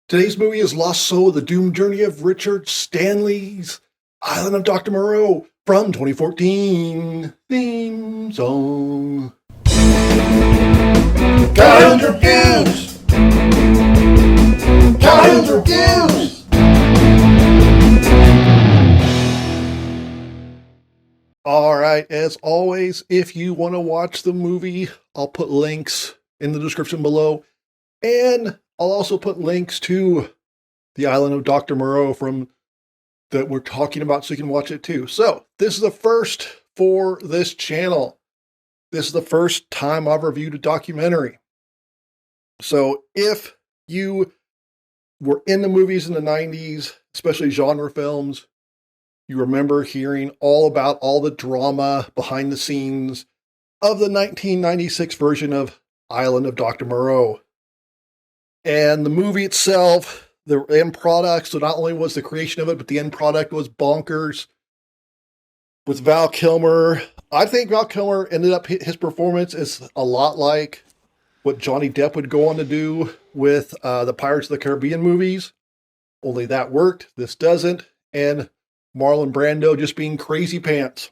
Today's movie is Lost Soul, the doomed journey of Richard Stanley's Island of Dr. Moreau from 2014. Theme song. Cartoons Reviews! Cartoons Reviews! Alright, as always, if you want to watch the movie, I'll put links in the description below. And I'll also put links to the Island of Dr. Moreau from that we're talking about so you can watch it too. So, this is the first for this channel. This is the first time I've reviewed a documentary. So, if you were in the movies in the 90s, especially genre films, you remember hearing all about all the drama behind the scenes of the 1996 version of Island of Dr. Moreau. And the movie itself, the end product, so not only was the creation of it, but the end product was bonkers. With Val Kilmer, I think Val Kilmer ended up, his performance is a lot like what Johnny Depp would go on to do with the Pirates of the Caribbean movies. Only that worked, this doesn't. And Marlon Brando just being crazy pants.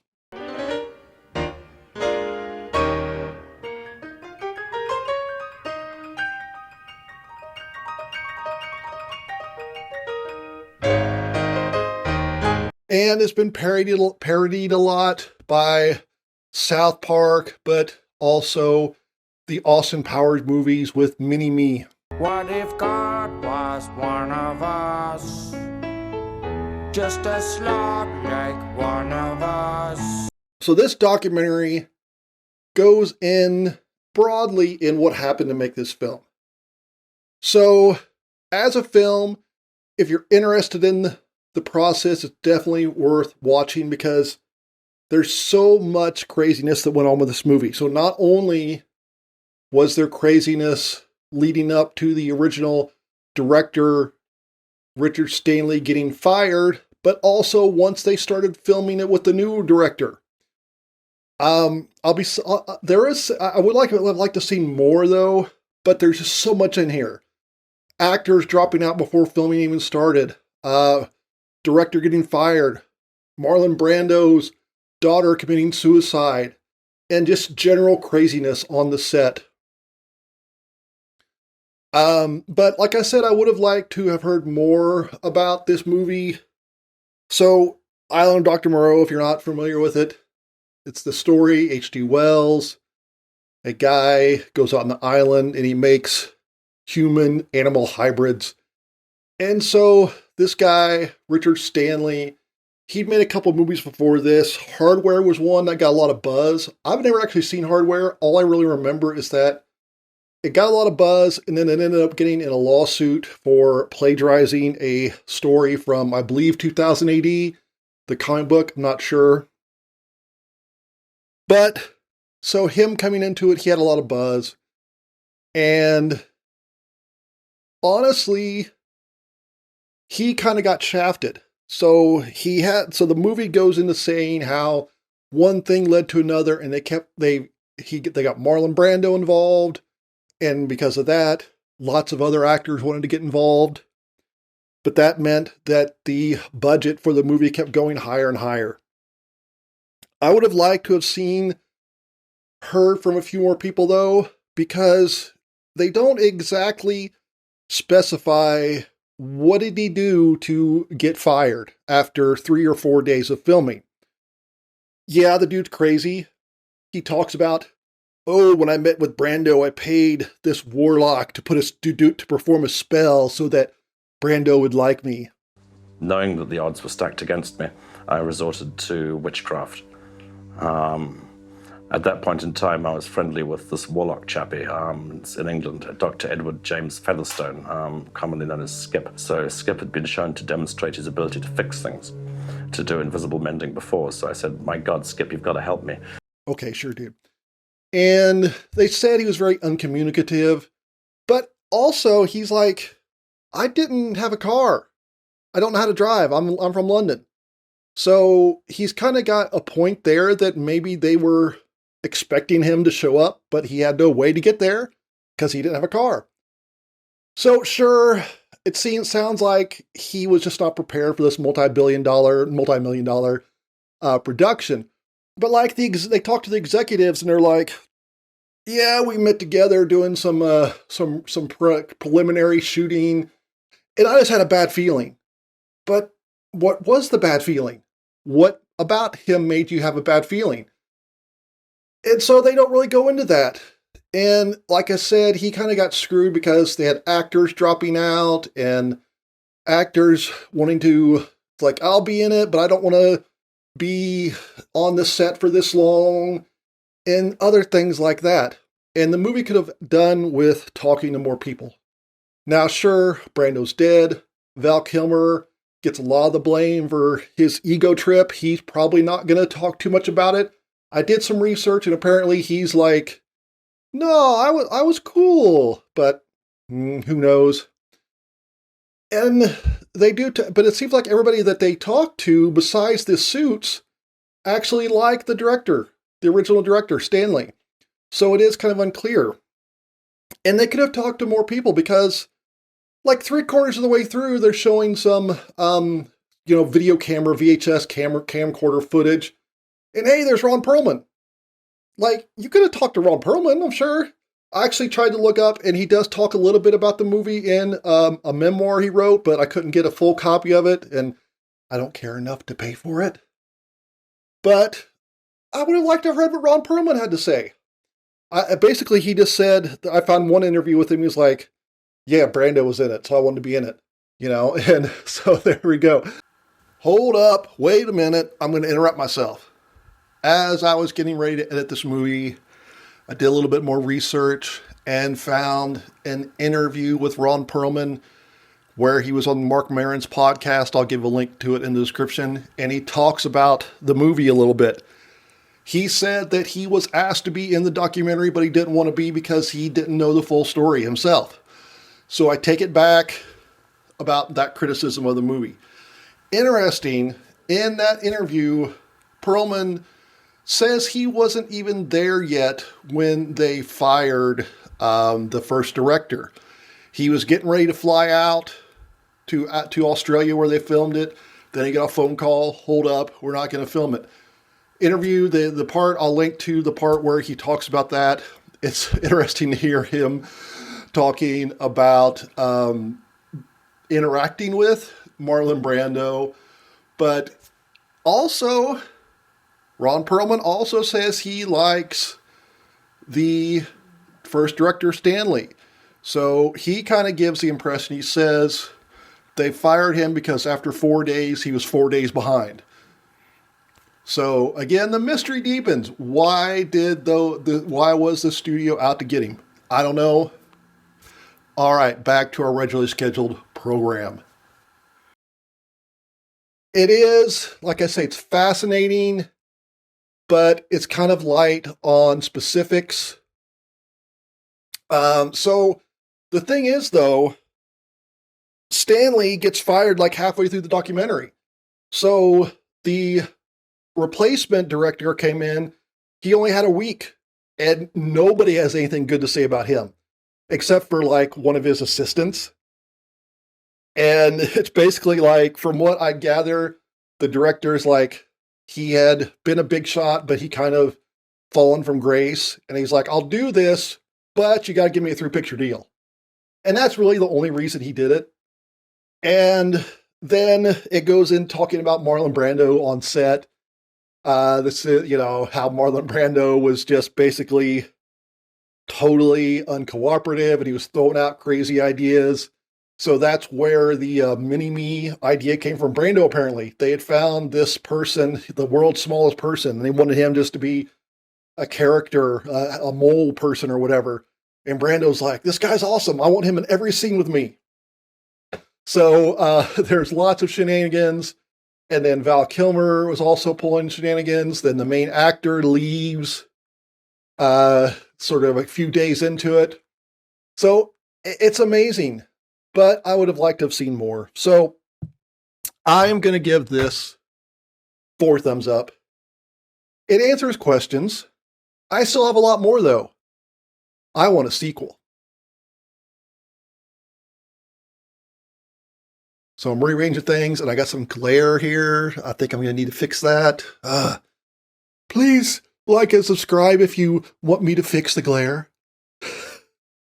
And it's been parodied a lot by South Park, but also the Austin Powers movies with Mini-Me. What if God was one of us? Just a slob like one of us. So this documentary goes in broadly in what happened to make this film. So as a film, if you're interested in the process, it's definitely worth watching because there's so much craziness that went on with this movie. So not only was there craziness leading up to the original director, Richard Stanley, getting fired, but also once they started filming it with the new director. I would like to see more though, but there's just so much in here. Actors dropping out before filming even started. Director getting fired, Marlon Brando's daughter committing suicide, and just general craziness on the set. But like I said, I would have liked to have heard more about this movie. So, Island of Dr. Moreau, if you're not familiar with it, it's the story, H.G. Wells, a guy goes out on the island and he makes human-animal hybrids. And so, this guy, Richard Stanley, he'd made a couple movies before this. Hardware was one that got a lot of buzz. I've never actually seen Hardware. All I really remember is that it got a lot of buzz, and then it ended up getting in a lawsuit for plagiarizing a story from, I believe, 2000 AD. The comic book, I'm not sure. But, so him coming into it, he had a lot of buzz. And honestly, he kind of got shafted. So the movie goes into saying how one thing led to another, and they got Marlon Brando involved, and because of that, lots of other actors wanted to get involved. But that meant that the budget for the movie kept going higher and higher. I would have liked to have heard from a few more people though, because they don't exactly specify what did he do to get fired after 3 or 4 days of filming. Yeah, the dude's crazy. He talks about, when I met with Brando, I paid this warlock to perform a spell so that Brando would like me. Knowing that the odds were stacked against me, I resorted to witchcraft. At that point in time, I was friendly with this warlock chappie in England, Dr. Edward James Featherstone, commonly known as Skip. So Skip had been shown to demonstrate his ability to fix things, to do invisible mending before. So I said, my God, Skip, you've got to help me. Okay, sure, dude. And they said he was very uncommunicative, but also he's like, I didn't have a car. I don't know how to drive. I'm from London. So he's kind of got a point there that maybe they were expecting him to show up, but he had no way to get there because he didn't have a car. So sure, sounds like he was just not prepared for this multi-million dollar production. But like they talk to the executives and they're like, yeah, we met together doing some preliminary shooting, and I just had a bad feeling. But what was the bad feeling? What about him made you have a bad feeling? And so they don't really go into that. And like I said, he kind of got screwed because they had actors dropping out and actors wanting to, like, I'll be in it, but I don't want to be on the set for this long, and other things like that. And the movie could have done with talking to more people. Now, sure, Brando's dead. Val Kilmer gets a lot of the blame for his ego trip. He's probably not going to talk too much about it. I did some research, and apparently he's like, no, I was cool, but who knows? And they do, but it seems like everybody that they talk to, besides the suits, actually like the director, the original director, Stanley. So it is kind of unclear. And they could have talked to more people because, like, 3/4 of the way through, they're showing some, video camera, VHS camcorder footage. And hey, there's Ron Pearlman. Like, you could have talked to Ron Pearlman, I'm sure. I actually tried to look up, and he does talk a little bit about the movie in a memoir he wrote, but I couldn't get a full copy of it, and I don't care enough to pay for it. But I would have liked to have heard what Ron Pearlman had to say. Basically, he just said, I found one interview with him, he was like, yeah, Brando was in it, so I wanted to be in it. And so there we go. Hold up, wait a minute, I'm going to interrupt myself. As I was getting ready to edit this movie, I did a little bit more research and found an interview with Ron Pearlman where he was on Mark Maron's podcast. I'll give a link to it in the description. And he talks about the movie a little bit. He said that he was asked to be in the documentary, but he didn't want to be because he didn't know the full story himself. So I take it back about that criticism of the movie. Interesting, in that interview, Pearlman says he wasn't even there yet when they fired the first director. He was getting ready to fly out to Australia where they filmed it. Then he got a phone call, hold up, we're not going to film it. Interview, the part, I'll link to the part where he talks about that. It's interesting to hear him talking about interacting with Marlon Brando, but also Ron Pearlman also says he likes the first director, Stanley. So he kind of gives the impression, he says they fired him because after 4 days, he was 4 days behind. So again, the mystery deepens. Why was the studio out to get him? I don't know. All right, back to our regularly scheduled program. It is, like I say, it's fascinating, but it's kind of light on specifics. So the thing is, though, Stanley gets fired like halfway through the documentary. So the replacement director came in, he only had a week, and nobody has anything good to say about him, except for like one of his assistants. And it's basically like, from what I gather, the director's like, he had been a big shot, but he kind of fallen from grace. And he's like, I'll do this, but you got to give me a 3-picture deal. And that's really the only reason he did it. And then it goes in talking about Marlon Brando on set. This is, how Marlon Brando was just basically totally uncooperative and he was throwing out crazy ideas. So that's where the mini-me idea came from Brando, apparently. They had found this person, the world's smallest person, and they wanted him just to be a character, a mole person or whatever. And Brando's like, this guy's awesome. I want him in every scene with me. So there's lots of shenanigans. And then Val Kilmer was also pulling shenanigans. Then the main actor leaves sort of a few days into it. So it's amazing. But I would have liked to have seen more. So I'm going to give this 4 thumbs up. It answers questions. I still have a lot more, though. I want a sequel. So I'm rearranging things, and I got some glare here. I think I'm going to need to fix that. Please like and subscribe if you want me to fix the glare.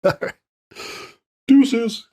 All right. Deuces.